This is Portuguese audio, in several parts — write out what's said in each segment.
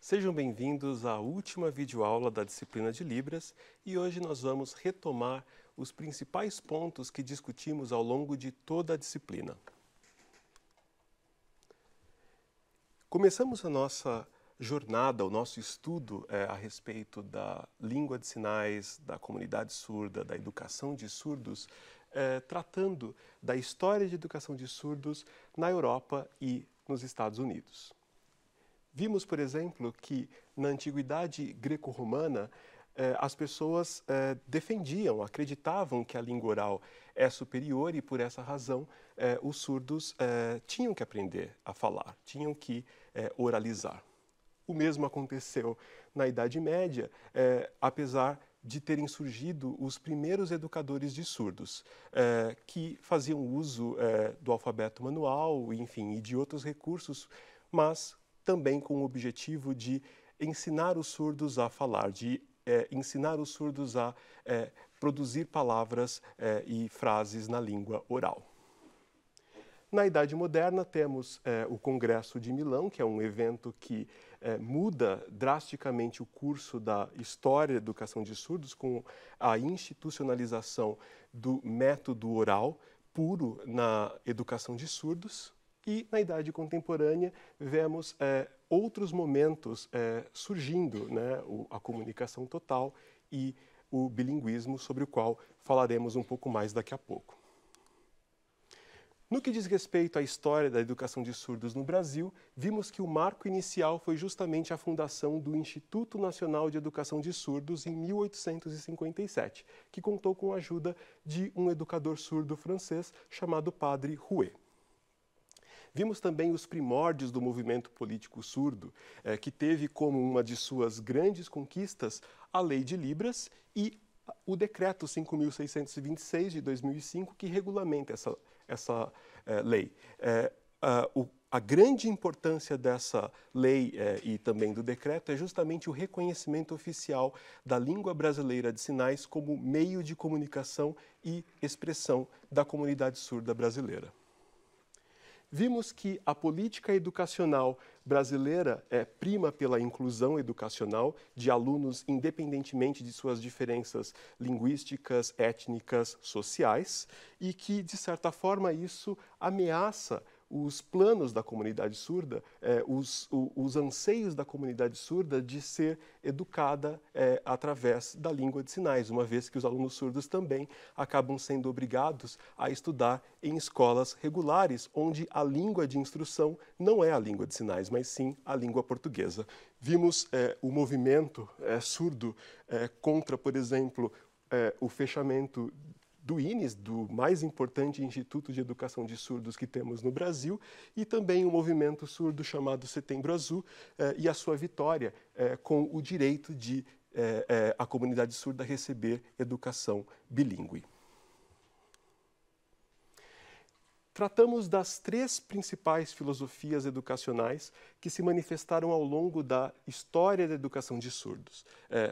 Sejam bem-vindos à última videoaula da disciplina de Libras e hoje nós vamos retomar os principais pontos que discutimos ao longo de toda a disciplina. Começamos a nossa jornada, o nosso estudo a respeito da língua de sinais, da comunidade surda, da educação de surdos, tratando da história de educação de surdos na Europa e nos Estados Unidos. Vimos, por exemplo, que na antiguidade greco-romana as pessoas defendiam, acreditavam que a língua oral é superior e, por essa razão, os surdos tinham que aprender a falar, tinham que oralizar. O mesmo aconteceu na Idade Média, apesar de terem surgido os primeiros educadores de surdos, que faziam uso do alfabeto manual, enfim, e de outros recursos, mas também com o objetivo de ensinar os surdos a falar, de ensinar os surdos a produzir palavras e frases na língua oral. Na Idade Moderna temos o Congresso de Milão, que é um evento que muda drasticamente o curso da história da educação de surdos com a institucionalização do método oral puro na educação de surdos. E na Idade Contemporânea vemos outros momentos surgindo, né? A comunicação total e o bilinguismo, sobre o qual falaremos um pouco mais daqui a pouco. No que diz respeito à história da educação de surdos no Brasil, vimos que o marco inicial foi justamente a fundação do Instituto Nacional de Educação de Surdos em 1857, que contou com a ajuda de um educador surdo francês chamado Padre Rouet. Vimos também os primórdios do movimento político surdo, que teve como uma de suas grandes conquistas a Lei de Libras e o Decreto 5.626 de 2005, que regulamenta essa lei. A grande importância dessa lei e também do decreto é justamente o reconhecimento oficial da língua brasileira de sinais como meio de comunicação e expressão da comunidade surda brasileira. Vimos que a política educacional brasileira prima pela inclusão educacional de alunos independentemente de suas diferenças linguísticas, étnicas, sociais, e que, de certa forma, isso ameaça os planos da comunidade surda, os anseios da comunidade surda de ser educada através da língua de sinais, uma vez que os alunos surdos também acabam sendo obrigados a estudar em escolas regulares, onde a língua de instrução não é a língua de sinais, mas sim a língua portuguesa. Vimos o movimento surdo contra, por exemplo, o fechamento do INES, do mais importante Instituto de Educação de Surdos que temos no Brasil, e também um movimento surdo chamado Setembro Azul e a sua vitória com o direito de a comunidade surda receber educação bilíngue. Tratamos das três principais filosofias educacionais que se manifestaram ao longo da história da educação de surdos.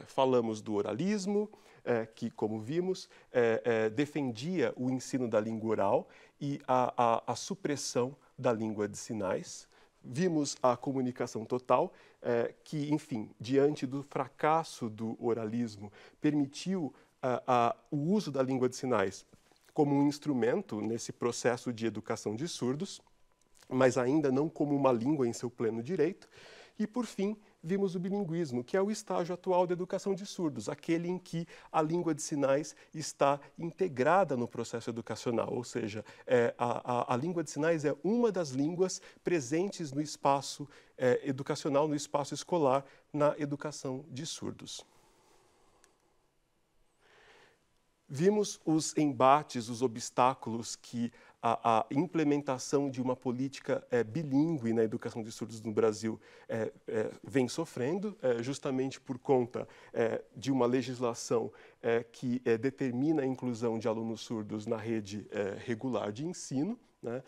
Falamos do oralismo, que, como vimos, defendia o ensino da língua oral e a supressão da língua de sinais. Vimos a comunicação total, que, enfim, diante do fracasso do oralismo, permitiu o uso da língua de sinais como um instrumento nesse processo de educação de surdos, mas ainda não como uma língua em seu pleno direito. E, por fim, vimos o bilinguismo, que é o estágio atual da educação de surdos, aquele em que a língua de sinais está integrada no processo educacional, ou seja, a língua de sinais é uma das línguas presentes no espaço educacional, no espaço escolar, na educação de surdos. Vimos os embates, os obstáculos que a implementação de uma política bilíngue na educação de surdos no Brasil vem sofrendo, justamente por conta de uma legislação que determina a inclusão de alunos surdos na rede regular de ensino. né,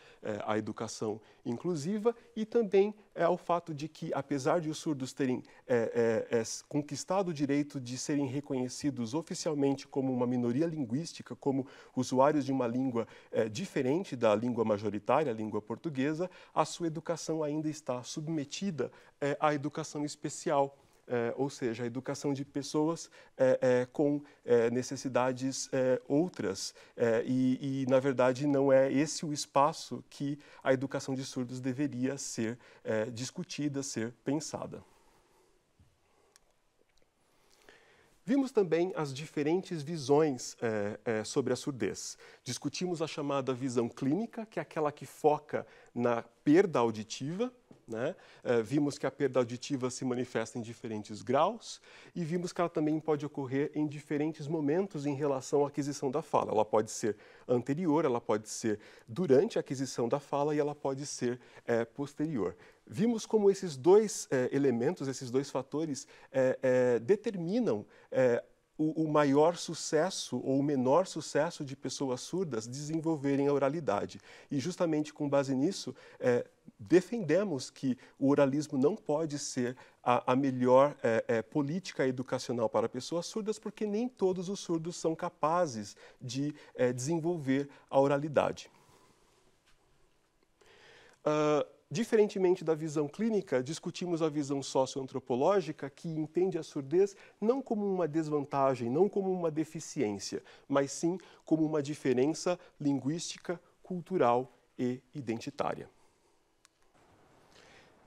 a educação inclusiva e também ao fato de que, apesar de os surdos terem conquistado o direito de serem reconhecidos oficialmente como uma minoria linguística, como usuários de uma língua diferente da língua majoritária, a língua portuguesa, a sua educação ainda está submetida à educação especial. Ou seja, a educação de pessoas com necessidades outras e, na verdade, não é esse o espaço que a educação de surdos deveria ser discutida, ser pensada. Vimos também as diferentes visões sobre a surdez. Discutimos a chamada visão clínica, que é aquela que foca na perda auditiva, né? Vimos que a perda auditiva se manifesta em diferentes graus e vimos que ela também pode ocorrer em diferentes momentos em relação à aquisição da fala. Ela pode ser anterior, ela pode ser durante a aquisição da fala e ela pode ser posterior. Vimos como esses dois elementos, esses dois fatores determinam o maior sucesso ou o menor sucesso de pessoas surdas desenvolverem a oralidade. E justamente com base nisso, defendemos que o oralismo não pode ser a melhor política educacional para pessoas surdas, porque nem todos os surdos são capazes de desenvolver a oralidade. Diferentemente da visão clínica, discutimos a visão socioantropológica, que entende a surdez não como uma desvantagem, não como uma deficiência, mas sim como uma diferença linguística, cultural e identitária.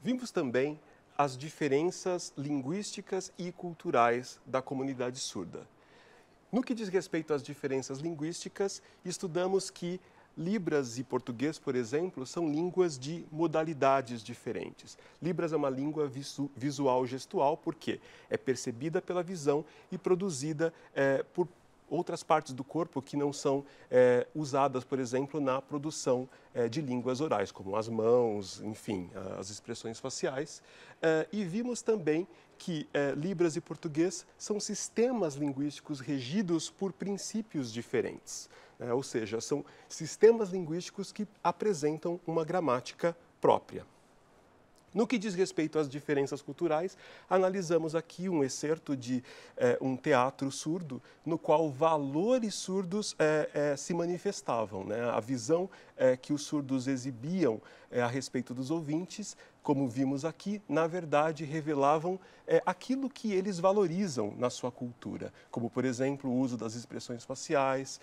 Vimos também as diferenças linguísticas e culturais da comunidade surda. No que diz respeito às diferenças linguísticas, estudamos que Libras e português, por exemplo, são línguas de modalidades diferentes. Libras é uma língua visual gestual porque é percebida pela visão e produzida por outras partes do corpo que não são usadas, por exemplo, na produção de línguas orais, como as mãos, enfim, as expressões faciais. E vimos também que Libras e português são sistemas linguísticos regidos por princípios diferentes. Ou seja, são sistemas linguísticos que apresentam uma gramática própria. No que diz respeito às diferenças culturais, analisamos aqui um excerto de um teatro surdo, no qual valores surdos se manifestavam, né? A visão que os surdos exibiam a respeito dos ouvintes, como vimos aqui, na verdade revelavam aquilo que eles valorizam na sua cultura, como, por exemplo, o uso das expressões faciais,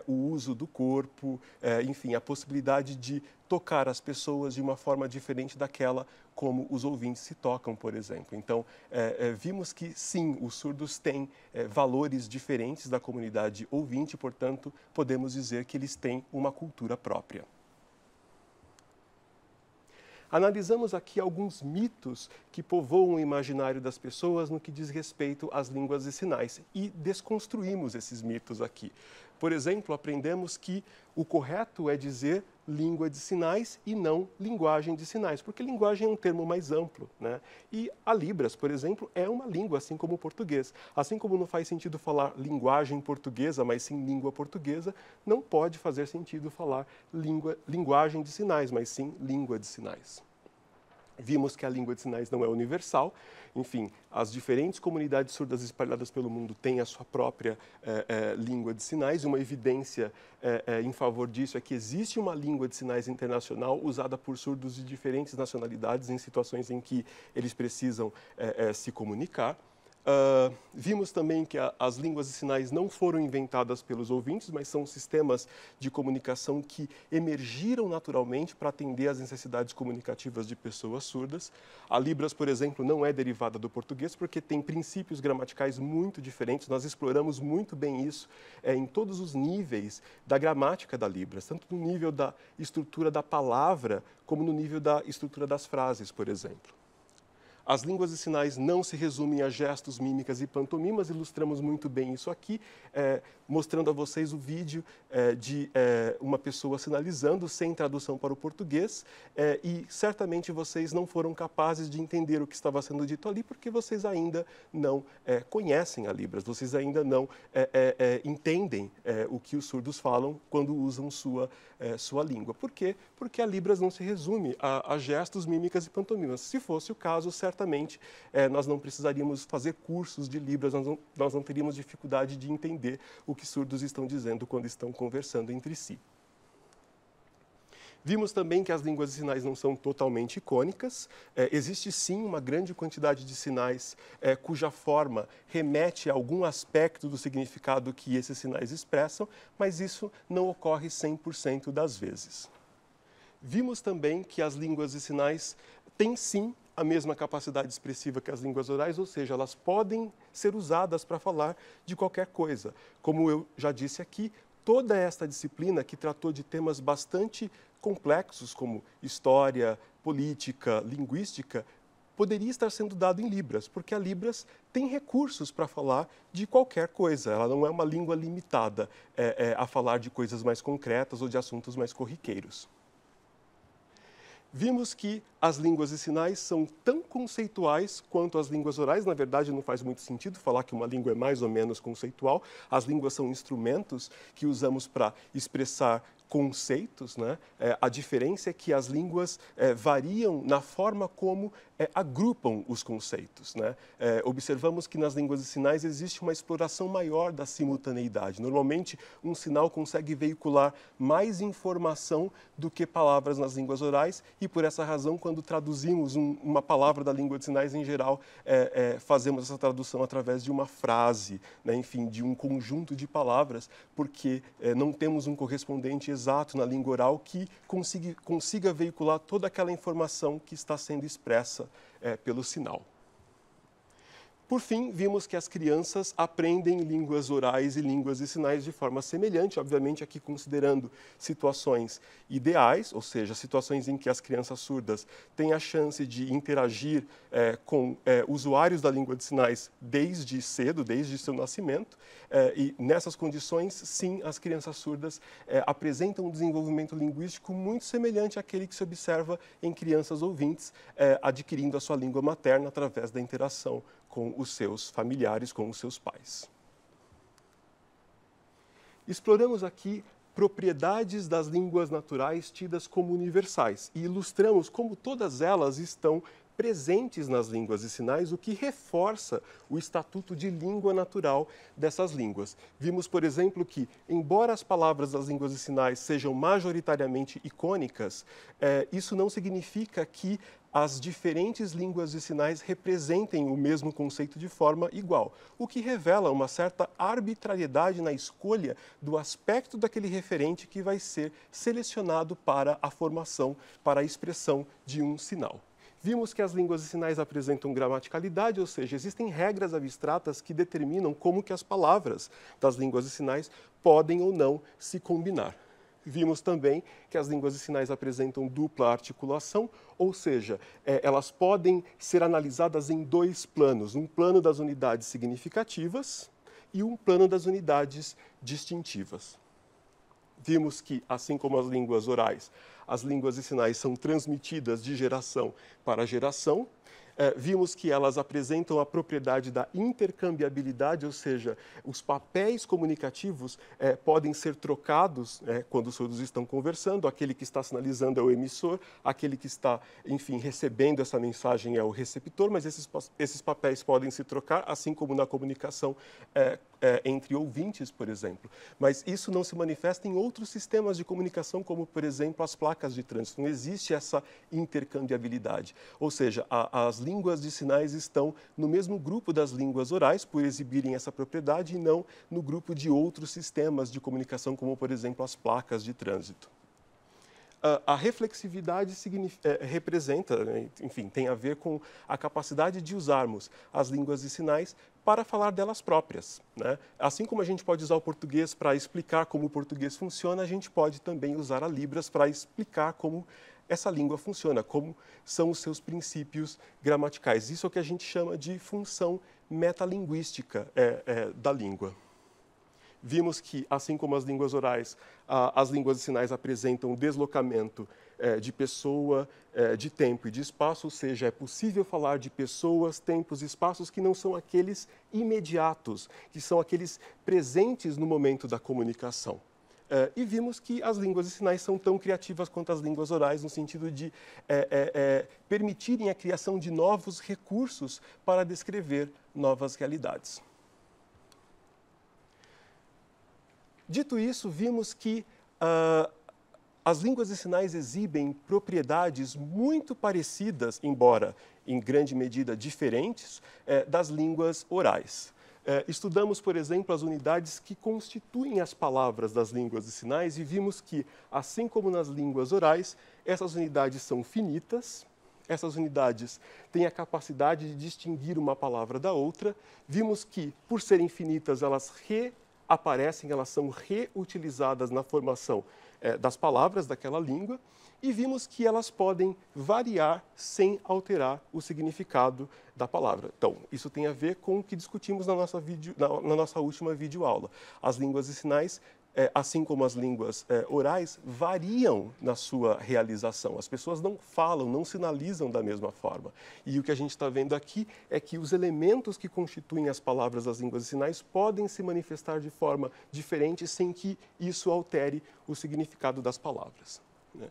o uso do corpo, enfim, a possibilidade de tocar as pessoas de uma forma diferente daquela como os ouvintes se tocam, por exemplo. Então, vimos que, sim, os surdos têm valores diferentes da comunidade ouvinte, portanto, podemos dizer que eles têm uma cultura própria. Analisamos aqui alguns mitos que povoam o imaginário das pessoas no que diz respeito às línguas de sinais e desconstruímos esses mitos aqui. Por exemplo, aprendemos que o correto é dizer língua de sinais e não linguagem de sinais, porque linguagem é um termo mais amplo, né? E a Libras, por exemplo, é uma língua, assim como o português. Assim como não faz sentido falar linguagem portuguesa, mas sim língua portuguesa, não pode fazer sentido falar linguagem de sinais, mas sim língua de sinais. Vimos que a língua de sinais não é universal, enfim, as diferentes comunidades surdas espalhadas pelo mundo têm a sua própria língua de sinais. Uma evidência em favor disso é que existe uma língua de sinais internacional usada por surdos de diferentes nacionalidades em situações em que eles precisam se comunicar. Vimos também que as línguas de sinais não foram inventadas pelos ouvintes, mas são sistemas de comunicação que emergiram naturalmente para atender às necessidades comunicativas de pessoas surdas. A Libras, por exemplo, não é derivada do português porque tem princípios gramaticais muito diferentes. Nós exploramos muito bem isso em todos os níveis da gramática da Libras, tanto no nível da estrutura da palavra como no nível da estrutura das frases, por exemplo. As línguas de sinais não se resumem a gestos, mímicas e pantomimas, ilustramos muito bem isso aqui, mostrando a vocês o vídeo de uma pessoa sinalizando sem tradução para o português, e certamente vocês não foram capazes de entender o que estava sendo dito ali, porque vocês ainda não conhecem a Libras, vocês ainda não entendem o que os surdos falam quando usam sua língua. Por quê? Porque a Libras não se resume a gestos, mímicas e pantomimas. Se fosse o caso, certamente nós não precisaríamos fazer cursos de Libras, nós não teríamos dificuldade de entender o que surdos estão dizendo quando estão conversando entre si. Vimos também que as línguas de sinais não são totalmente icônicas. Existe sim uma grande quantidade de sinais cuja forma remete a algum aspecto do significado que esses sinais expressam, mas isso não ocorre 100% das vezes. Vimos também que as línguas de sinais têm sim a mesma capacidade expressiva que as línguas orais, ou seja, elas podem ser usadas para falar de qualquer coisa. Como eu já disse aqui, toda esta disciplina que tratou de temas bastante complexos, como história, política, linguística, poderia estar sendo dado em Libras, porque a Libras tem recursos para falar de qualquer coisa. Ela não é uma língua limitada a falar de coisas mais concretas ou de assuntos mais corriqueiros. Vimos que as línguas de sinais são tão conceituais quanto as línguas orais. Na verdade, não faz muito sentido falar que uma língua é mais ou menos conceitual. As línguas são instrumentos que usamos para expressar conceitos, né? A diferença é que as línguas variam na forma como agrupam os conceitos, né? Observamos que nas línguas de sinais existe uma exploração maior da simultaneidade. Normalmente, um sinal consegue veicular mais informação do que palavras nas línguas orais e, por essa razão, quando traduzimos uma palavra da língua de sinais, em geral, fazemos essa tradução através de uma frase, né? Enfim, de um conjunto de palavras, porque não temos um correspondente exato na língua oral que consiga veicular toda aquela informação que está sendo expressa pelo sinal. Por fim, vimos que as crianças aprendem línguas orais e línguas de sinais de forma semelhante, obviamente aqui considerando situações ideais, ou seja, situações em que as crianças surdas têm a chance de interagir com usuários da língua de sinais desde cedo, desde seu nascimento, e nessas condições, sim, as crianças surdas apresentam um desenvolvimento linguístico muito semelhante àquele que se observa em crianças ouvintes, adquirindo a sua língua materna através da interação com os seus familiares, com os seus pais. Exploramos aqui propriedades das línguas naturais tidas como universais e ilustramos como todas elas estão presentes nas línguas de sinais, o que reforça o estatuto de língua natural dessas línguas. Vimos, por exemplo, que, embora as palavras das línguas de sinais sejam majoritariamente icônicas, isso não significa que as diferentes línguas de sinais representem o mesmo conceito de forma igual, o que revela uma certa arbitrariedade na escolha do aspecto daquele referente que vai ser selecionado para a formação, para a expressão de um sinal. Vimos que as línguas de sinais apresentam gramaticalidade, ou seja, existem regras abstratas que determinam como que as palavras das línguas de sinais podem ou não se combinar. Vimos também que as línguas de sinais apresentam dupla articulação, ou seja, elas podem ser analisadas em dois planos, um plano das unidades significativas e um plano das unidades distintivas. Vimos que, assim como as línguas orais, as línguas de sinais são transmitidas de geração para geração. Vimos que elas apresentam a propriedade da intercambiabilidade, ou seja, os papéis comunicativos podem ser trocados quando os surdos estão conversando, aquele que está sinalizando é o emissor, aquele que está, enfim, recebendo essa mensagem é o receptor, mas esses papéis podem se trocar, assim como na comunicação entre ouvintes, por exemplo. Mas isso não se manifesta em outros sistemas de comunicação, como, por exemplo, as placas de trânsito. Não existe essa intercambiabilidade. Ou seja, as línguas de sinais estão no mesmo grupo das línguas orais, por exibirem essa propriedade, e não no grupo de outros sistemas de comunicação, como, por exemplo, as placas de trânsito. A reflexividade representa, enfim, tem a ver com a capacidade de usarmos as línguas de sinais para falar delas próprias, né? Assim como a gente pode usar o português para explicar como o português funciona, a gente pode também usar a Libras para explicar como essa língua funciona, como são os seus princípios gramaticais. Isso é o que a gente chama de função metalinguística da língua. Vimos que, assim como as línguas orais, as línguas de sinais apresentam deslocamento de pessoa, de tempo e de espaço, ou seja, é possível falar de pessoas, tempos e espaços que não são aqueles imediatos, que são aqueles presentes no momento da comunicação. E vimos que as línguas de sinais são tão criativas quanto as línguas orais, no sentido de permitirem a criação de novos recursos para descrever novas realidades. Dito isso, vimos que as línguas de sinais exibem propriedades muito parecidas, embora em grande medida diferentes, das línguas orais. Estudamos, por exemplo, as unidades que constituem as palavras das línguas de sinais e vimos que, assim como nas línguas orais, essas unidades são finitas, essas unidades têm a capacidade de distinguir uma palavra da outra. Vimos que, por serem finitas, elas reaparecem, elas são reutilizadas na formação das palavras daquela língua, e vimos que elas podem variar sem alterar o significado da palavra. Então, isso tem a ver com o que discutimos na nossa última videoaula. As línguas de sinais, assim como as línguas orais, variam na sua realização. As pessoas não falam, não sinalizam da mesma forma. E o que a gente está vendo aqui é que os elementos que constituem as palavras das línguas de sinais podem se manifestar de forma diferente sem que isso altere o significado das palavras, né?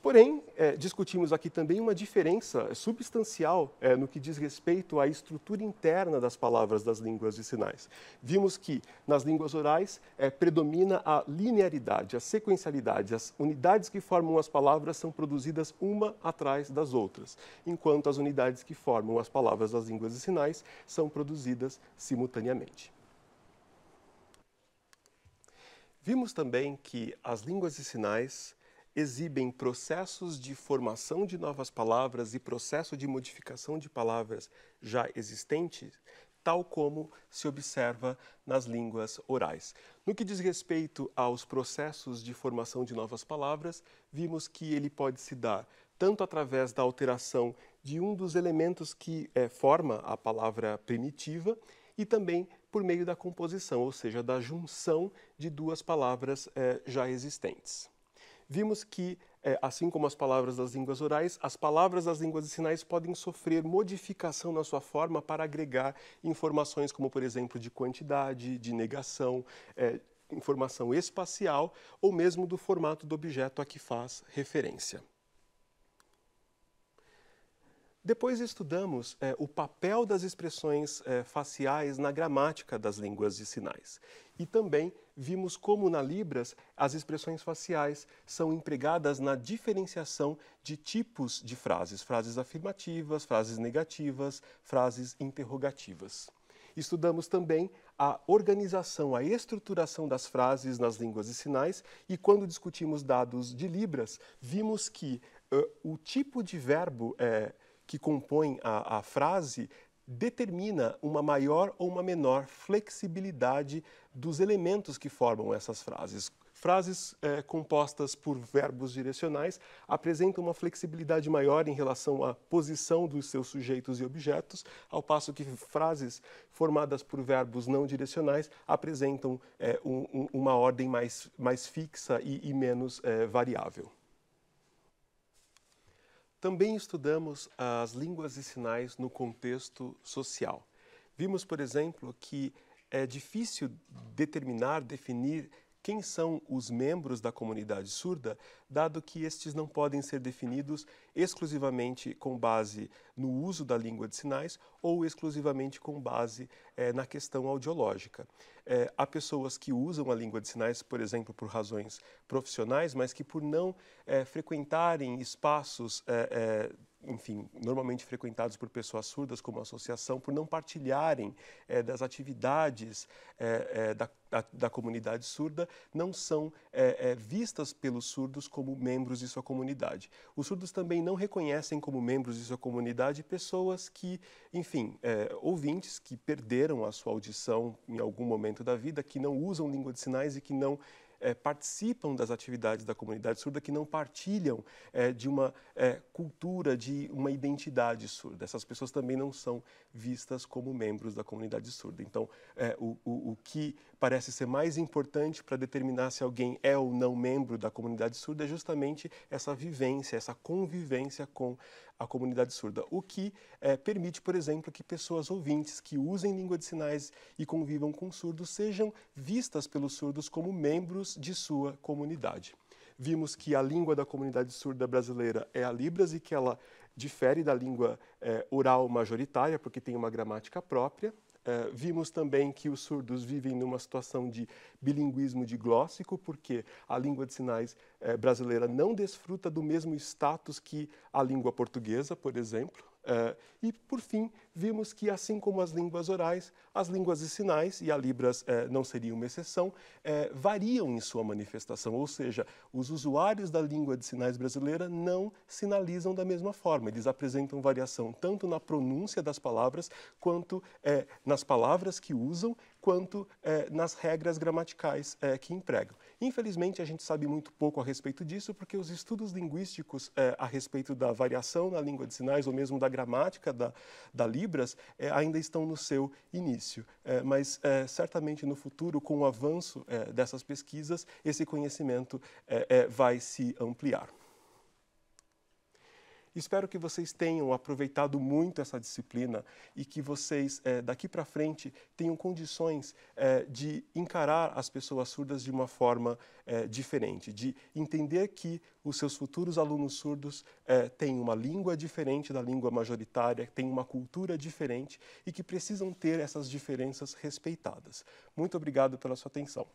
Porém, discutimos aqui também uma diferença substancial no que diz respeito à estrutura interna das palavras das línguas de sinais. Vimos que nas línguas orais predomina a linearidade, a sequencialidade. As unidades que formam as palavras são produzidas uma atrás das outras, enquanto as unidades que formam as palavras das línguas de sinais são produzidas simultaneamente. Vimos também que as línguas de sinais exibem processos de formação de novas palavras e processo de modificação de palavras já existentes, tal como se observa nas línguas orais. No que diz respeito aos processos de formação de novas palavras, vimos que ele pode se dar tanto através da alteração de um dos elementos que forma a palavra primitiva e também por meio da composição, ou seja, da junção de duas palavras já existentes. Vimos que, assim como as palavras das línguas orais, as palavras das línguas de sinais podem sofrer modificação na sua forma para agregar informações como, por exemplo, de quantidade, de negação, informação espacial ou mesmo do formato do objeto a que faz referência. Depois estudamos o papel das expressões faciais na gramática das línguas de sinais. E também vimos como na Libras as expressões faciais são empregadas na diferenciação de tipos de frases, frases afirmativas, frases negativas, frases interrogativas. Estudamos também a organização, a estruturação das frases nas línguas de sinais e quando discutimos dados de Libras, vimos que o tipo de verbo que compõe a frase determina uma maior ou uma menor flexibilidade dos elementos que formam essas frases. Frases compostas por verbos direcionais apresentam uma flexibilidade maior em relação à posição dos seus sujeitos e objetos, ao passo que frases formadas por verbos não direcionais apresentam uma ordem mais fixa e menos variável. Também estudamos as línguas de sinais no contexto social. Vimos, por exemplo, que é difícil definir quem são os membros da comunidade surda, dado que estes não podem ser definidos exclusivamente com base no uso da língua de sinais ou exclusivamente com base na questão audiológica. Há pessoas que usam a língua de sinais, por exemplo, por razões profissionais, mas que por não frequentarem espaços enfim, normalmente frequentados por pessoas surdas como associação, por não partilharem das atividades da comunidade surda, não são vistas pelos surdos como membros de sua comunidade. Os surdos também não reconhecem como membros de sua comunidade pessoas que, enfim, ouvintes que perderam a sua audição em algum momento da vida, que não usam língua de sinais e que não participam das atividades da comunidade surda, que não partilham de uma cultura, de uma identidade surda. Essas pessoas também não são vistas como membros da comunidade surda. Então, o que parece ser mais importante para determinar se alguém é ou não membro da comunidade surda é justamente essa vivência, essa convivência com a comunidade surda, o que permite, por exemplo, que pessoas ouvintes que usem língua de sinais e convivam com surdos sejam vistas pelos surdos como membros de sua comunidade. Vimos que a língua da comunidade surda brasileira é a Libras e que ela difere da língua oral majoritária, porque tem uma gramática própria. Vimos também que os surdos vivem numa situação de bilinguismo diglóssico, porque a língua de sinais brasileira não desfruta do mesmo status que a língua portuguesa, por exemplo. E, por fim, vimos que, assim como as línguas orais, as línguas de sinais, e a Libras não seria uma exceção, variam em sua manifestação, ou seja, os usuários da língua de sinais brasileira não sinalizam da mesma forma. Eles apresentam variação tanto na pronúncia das palavras, quanto nas palavras que usam, quanto nas regras gramaticais que empregam. Infelizmente, a gente sabe muito pouco a respeito disso, porque os estudos linguísticos a respeito da variação na língua de sinais, ou mesmo da gramática da Libras, ainda estão no seu início. Mas, certamente, no futuro, com o avanço dessas pesquisas, esse conhecimento vai se ampliar. Espero que vocês tenham aproveitado muito essa disciplina e que vocês, daqui para frente, tenham condições de encarar as pessoas surdas de uma forma diferente, de entender que os seus futuros alunos surdos têm uma língua diferente da língua majoritária, têm uma cultura diferente e que precisam ter essas diferenças respeitadas. Muito obrigado pela sua atenção.